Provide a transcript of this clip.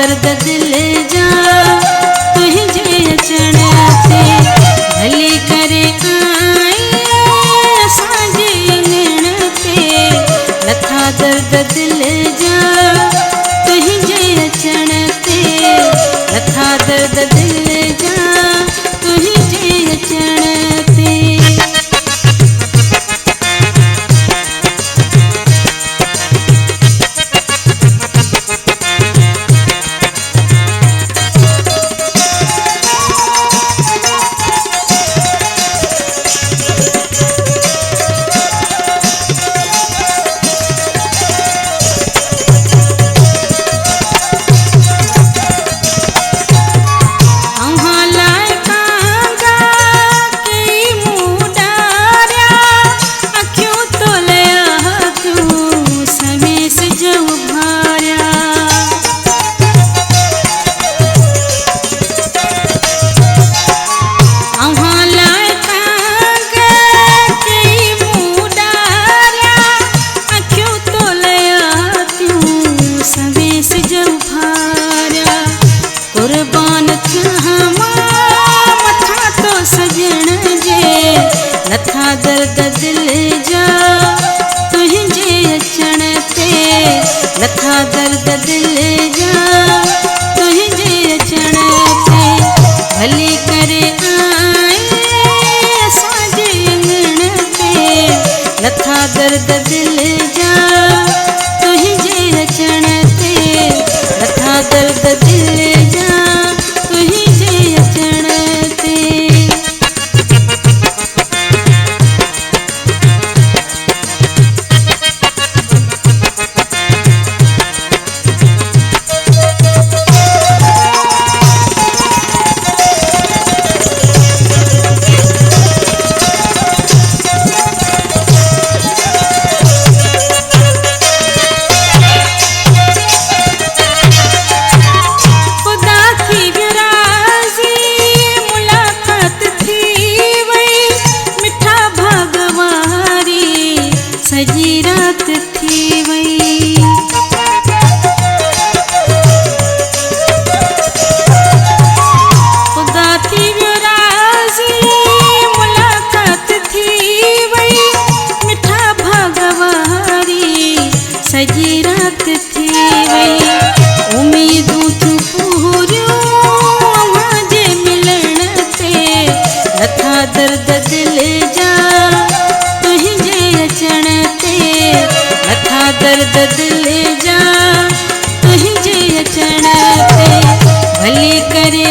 दर्द दिल जा तुझे अचण ते भली करे आई असांजे अंगण ते लथा दर्द दिल जा तुझे अचण ते लथा दर्द दिल जा तुझे अचण ते। लथा दर्द दिल जा तुझे अचण ते लथा दर्द दिल जा तुझे अचण ते भली करे आई असांजे अंगण ते लथा दर्द दिल जा तुझे अचण ते लथा दर्द दिल जा तुझे अचण ते। सजी रात थी वही खुदा थी व्यो राज़ी मुलाकात थी वही मिठा भगवारी सजी रात थी वही उम्मीदूं तूं पूरियूं मुंहिंजे मिलण ते लथा दर्द दिल जा तुझे अचण लथा दर्द दिल जा तुझे अचण ते भली करे